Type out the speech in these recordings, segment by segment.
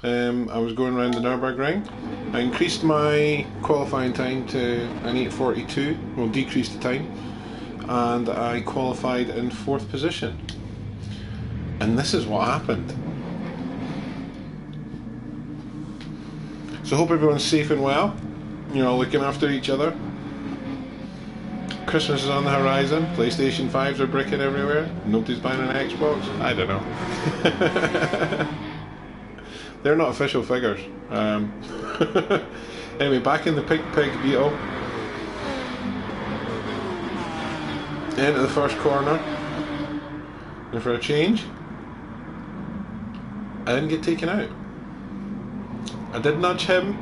I was going around the Nürburgring. I increased my qualifying time to an 8:42, well, decreased the time, and I qualified in 4th position. And this is what happened. So hope everyone's safe and well, you know, looking after each other. Christmas is on the horizon, PlayStation 5s are bricking everywhere, nobody's buying an Xbox, I don't know. They're not official figures. Anyway, back in the Pig Beetle. Into the first corner. And for a change, I didn't get taken out. I did nudge him.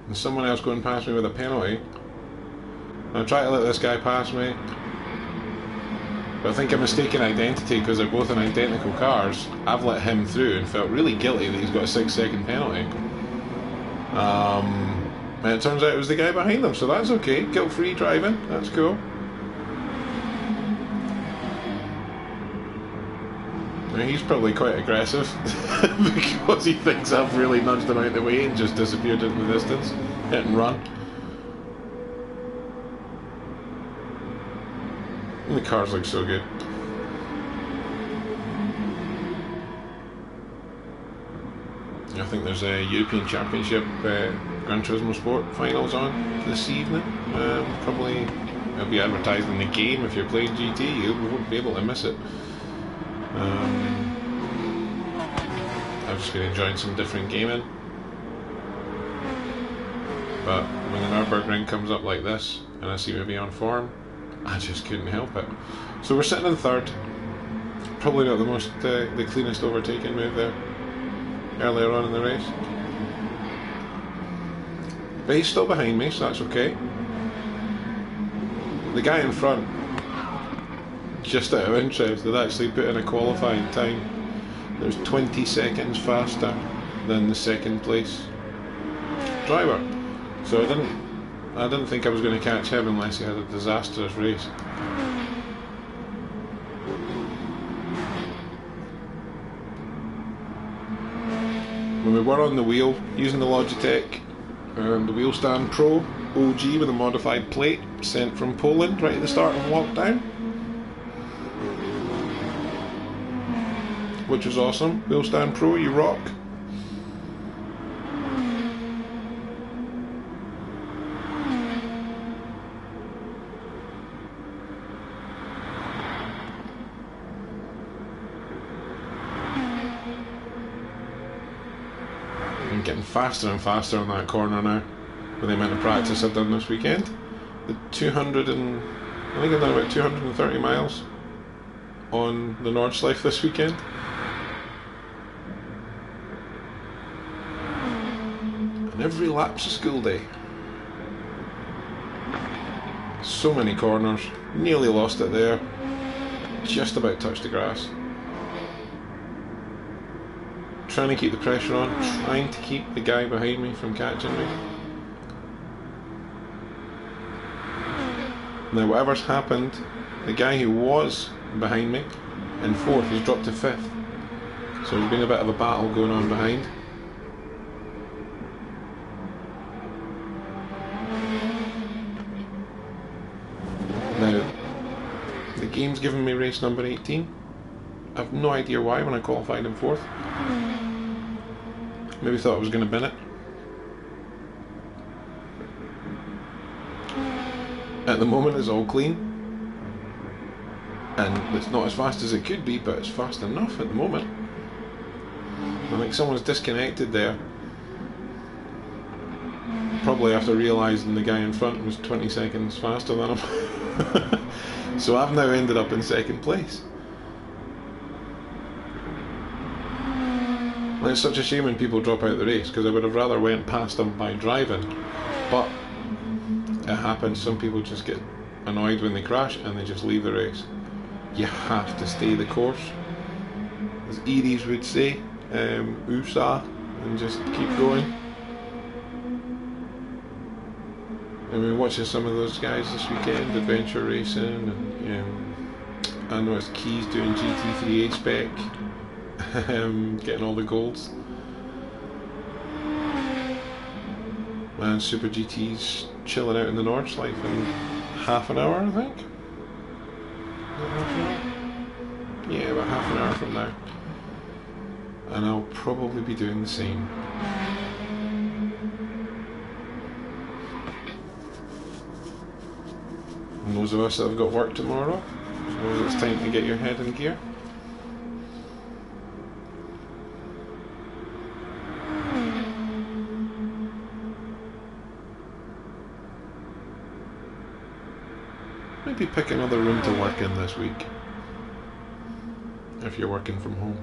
And someone else going past me with a penalty. I tried to let this guy pass me. But I think I'm mistaken identity because they're both in identical cars. I've let him through and felt really guilty that he's got a 6-second penalty. And it turns out it was the guy behind them, so that's okay. Guilt-free driving, that's cool. He's probably quite aggressive because he thinks I've really nudged him out of the way and just disappeared into the distance. Hit and run. And the cars look so good. I think there's a European Championship Gran Turismo Sport finals on this evening. Probably it'll be advertised in the game. If you're playing GT, you won't be able to miss it. I've just been enjoying some different gaming, but when the Nürburgring comes up like this and I seem to be on form, I just couldn't help it. So we're sitting in 3rd. Probably not the most the cleanest overtaking move there earlier on in the race, but he's still behind me, so that's okay. The guy in front, just out of interest, did actually put in a qualifying time that was 20 seconds faster than the 2nd place driver. So I didn't think I was going to catch him unless he had a disastrous race. When we were on the wheel using the Logitech and the Wheel Stand Pro OG with a modified plate sent from Poland right at the start of lockdown, which was awesome. Wheel Stand Pro, you rock. I'm getting faster and faster on that corner now with the amount of practice I've done this weekend. The 200 and I think I've done about 230 miles on the Nordschleife this weekend. And every lap's a school day. So many corners, nearly lost it there, just about touched the grass. Trying to keep the pressure on, trying to keep the guy behind me from catching me. Now whatever's happened, the guy who was behind me in 4th has dropped to 5th. So there's been a bit of a battle going on behind. Now, the game's given me race number 18. I've no idea why when I qualified in 4th. Maybe thought I was going to bin it. At the moment it's all clean. And it's not as fast as it could be, but it's fast enough at the moment. I think someone's disconnected there. Probably after realising the guy in front was 20 seconds faster than him. So I've now ended up in 2nd place. And it's such a shame when people drop out of the race, because I would have rather went past them by driving. But it happens, some people just get annoyed when they crash and they just leave the race. You have to stay the course. As Eries would say, USA, and just keep going. I mean, watching some of those guys this weekend, adventure racing, and I noticed Keys doing GT3A spec, getting all the golds. And Super GT's chilling out in the North Life in half an hour, I think. Yeah, about half an hour from now. And I'll probably be doing the same. And those of us that have got work tomorrow, suppose it's time to get your head in gear. Maybe pick another room to work in this week, if you're working from home.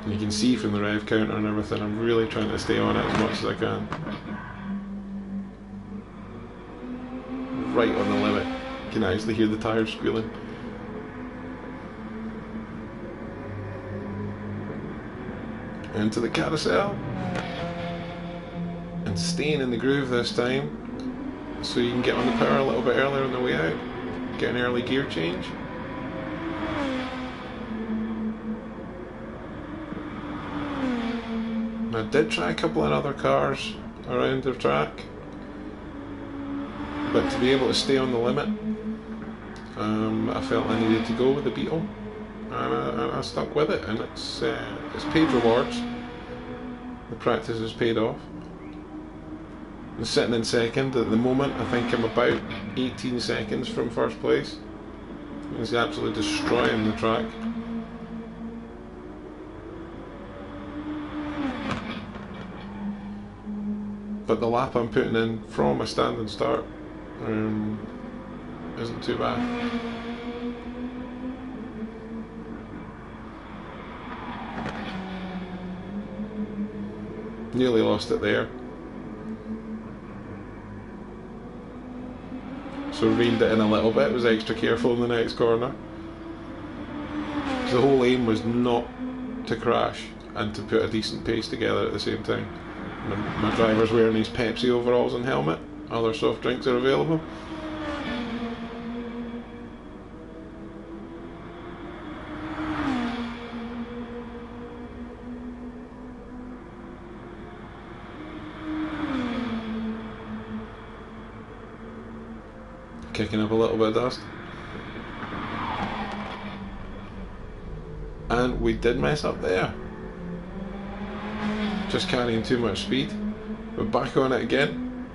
You can see from the rev counter and everything, I'm really trying to stay on it as much as I can. Right on the limit. You can actually hear the tyres squealing. Into the carousel. And staying in the groove this time, so you can get on the power a little bit earlier on the way out. Get an early gear change. I did try a couple of other cars around the track, but to be able to stay on the limit, I felt I needed to go with the Beetle, and I stuck with it, and it's paid rewards. The practice has paid off. I'm sitting in second at the moment. I think I'm about 18 seconds from first place. It's absolutely destroying the track. But the lap I'm putting in from a standing start isn't too bad. Nearly lost it there. So reined it in a little bit, was extra careful in the next corner. The whole aim was not to crash and to put a decent pace together at the same time. My driver's wearing these Pepsi overalls and helmet. Other soft drinks are available. Kicking up a little bit of dust. And we did mess up there. Just carrying too much speed. We're back on it again.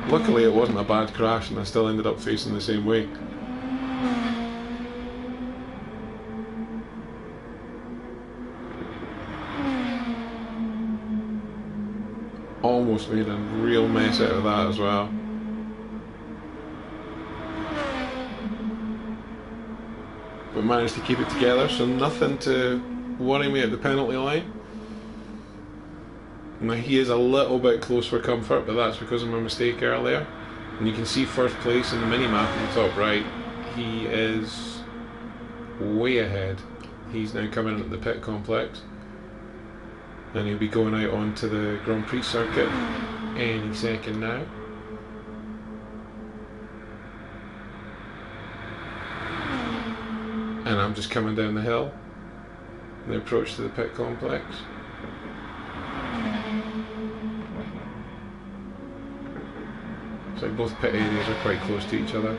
Luckily it wasn't a bad crash and I still ended up facing the same way. Almost made a real mess out of that as well. But managed to keep it together, so nothing to worry me at the penalty line. Now he is a little bit close for comfort, but that's because of my mistake earlier. And you can see first place in the mini-map in the top right. He is way ahead. He's now coming into the pit complex. And he'll be going out onto the Grand Prix circuit any second now. And I'm just coming down the hill, the approach to the pit complex. So both pit areas are quite close to each other.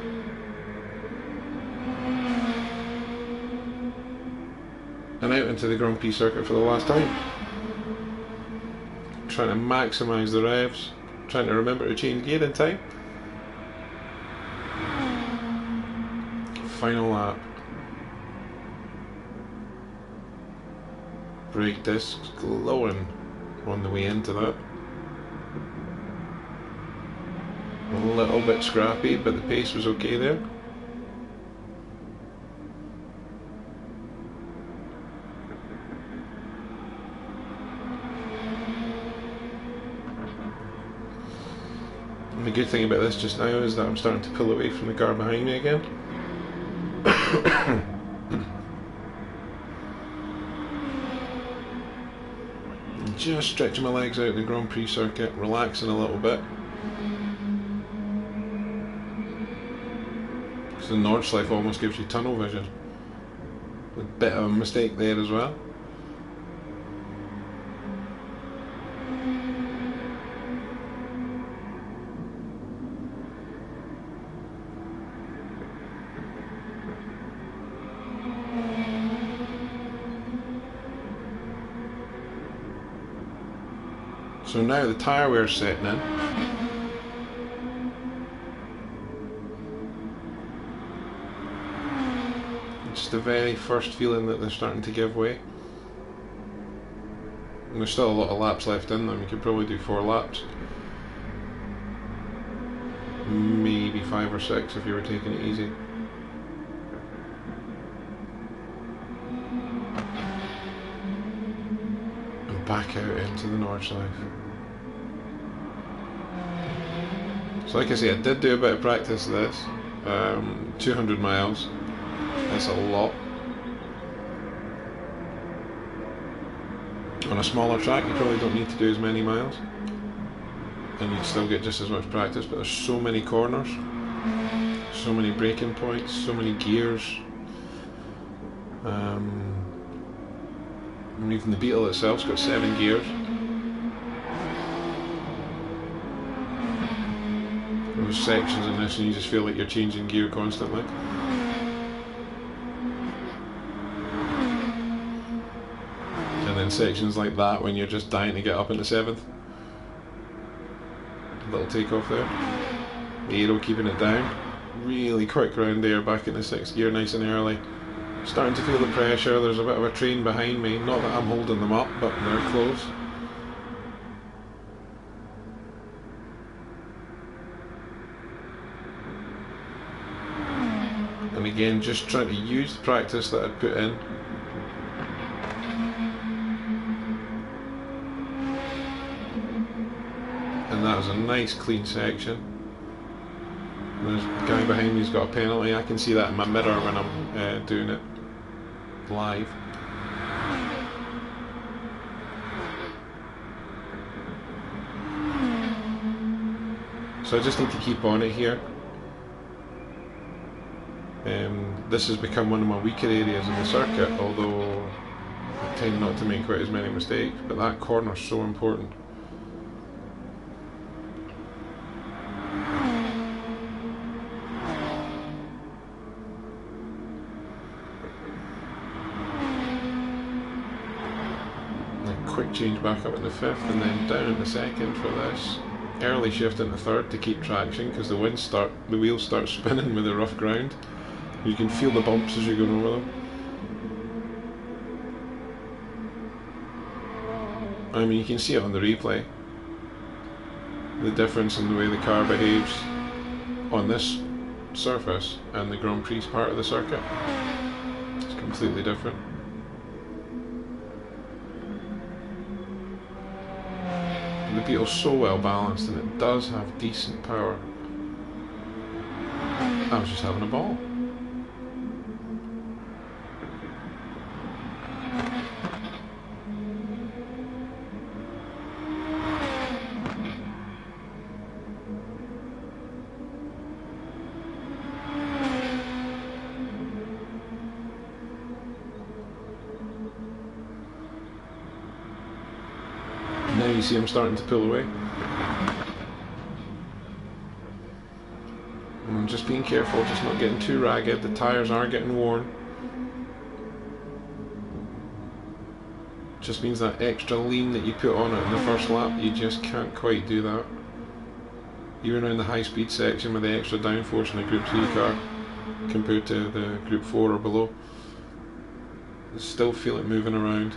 And out into the Grand Prix circuit for the last time. Trying to maximise the revs, trying to remember to change gear in time. Final lap. Brake discs glowing on the way into that. A little bit scrappy, but the pace was okay there. And the good thing about this just now is that I'm starting to pull away from the car behind me again. just stretching my legs out in the Grand Prix circuit, relaxing a little bit. Because the Nordschleife almost gives you tunnel vision. A bit of a mistake there as well. So now the tyre wear's setting in. It's the very first feeling that they're starting to give way. And there's still a lot of laps left in them. You could probably do 4 laps. Maybe 5 or 6 if you were taking it easy. And back out into the Nordschleife. So like I say, I did do a bit of practice of this. 200 miles. That's a lot. On a smaller track you probably don't need to do as many miles and you'd still get just as much practice, but there's so many corners, so many braking points, so many gears. And even the Beetle itself's got 7 gears. There's sections in this and you just feel like you're changing gear constantly. And then sections like that when you're just dying to get up into 7th. Little takeoff there. The aero keeping it down. Really quick round there, back in the 6th gear nice and early. Starting to feel the pressure. There's a bit of a train behind me. Not that I'm holding them up, but they're close. And again, just trying to use the practice that I'd put in. And that was a nice clean section. And there's a guy behind me's got a penalty. I can see that in my mirror when I'm doing it live. So I just need to keep on it here. This has become one of my weaker areas in the circuit, although I tend not to make quite as many mistakes, but that corner's so important. Quick change back up in the 5th and then down in the 2nd for this early shift in the 3rd to keep traction, because the wheels start spinning with the rough ground. You can feel the bumps as you're going over them. I mean, you can see it on the replay, the difference in the way the car behaves on this surface and the Grand Prix part of the circuit. It's completely different. The Beetle's so well balanced and it does have decent power. I was just having a ball. Now you see I'm starting to pull away. And I'm just being careful, just not getting too ragged. The tyres are getting worn. Just means that extra lean that you put on it in the first lap, you just can't quite do that. Even in the high speed section with the extra downforce in a Group 3 car compared to the Group 4 or below, I still feel it moving around.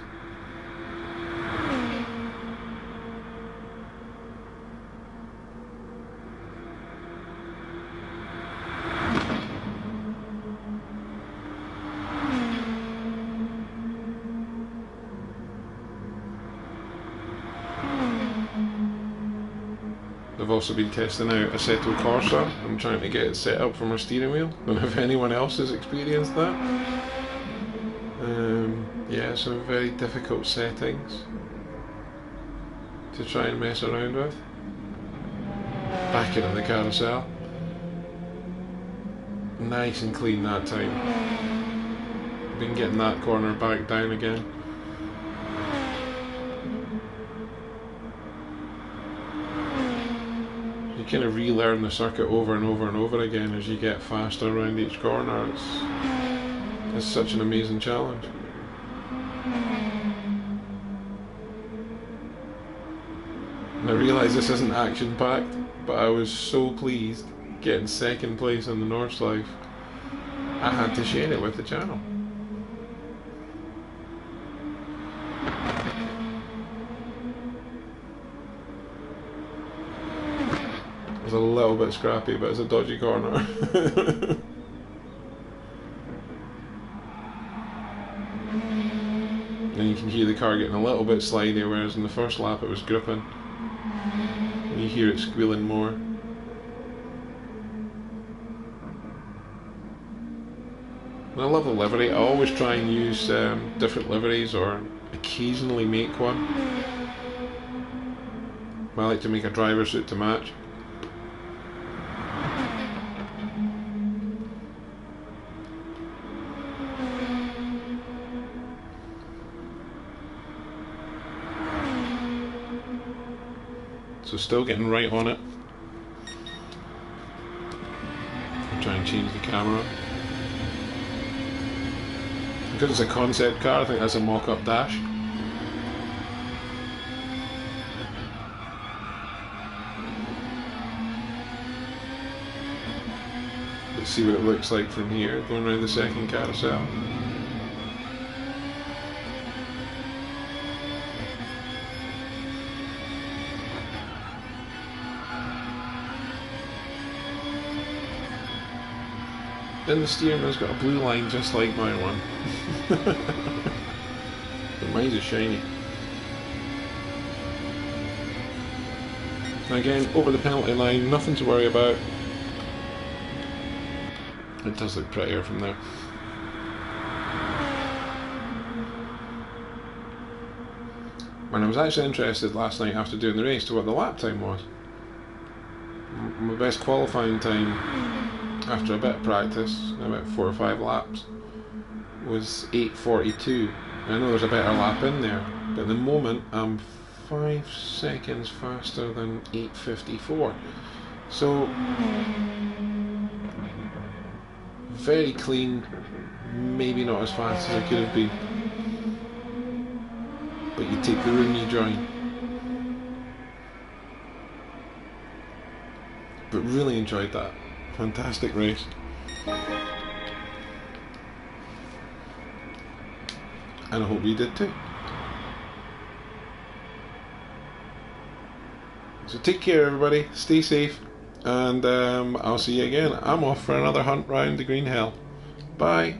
I've also been testing out Assetto Corsa. I'm trying to get it set up for my steering wheel. Don't know if anyone else has experienced that. Yeah, some very difficult settings. to try and mess around with. Back into the carousel. Nice and clean that time. Been getting that corner back down again. You kind of relearn the circuit over and over and over again as you get faster around each corner. It's such an amazing challenge. And I realise this isn't action packed, but I was so pleased getting second place in the North Life. I had to share it with the channel. It was a little bit scrappy, but it's a dodgy corner. And you can hear the car getting a little bit slidey, whereas in the first lap it was gripping. And you hear it squealing more. And I love the livery. I always try and use different liveries, or occasionally make one. I like to make a driver suit to match. So still getting right on it. I'll try and change the camera. Because it's a concept car, I think that's a mock-up dash. Let's see what it looks like from here, going around the second carousel. Then the steering wheel's got a blue line just like my one. But mine's is shiny. Again, over the penalty line, nothing to worry about. It does look prettier from there. And I was actually interested last night after doing the race to what the lap time was. My best qualifying time after a bit of practice, about 4 or 5 laps, was 8:42. I know there's a better lap in there, but at the moment I'm 5 seconds faster than 8:54. So very clean, maybe not as fast as I could have been, but you take the room you join. But really enjoyed that. Fantastic race. And I hope you did too. So take care everybody, stay safe, and I'll see you again. I'm off for another hunt round the Green Hill. Bye.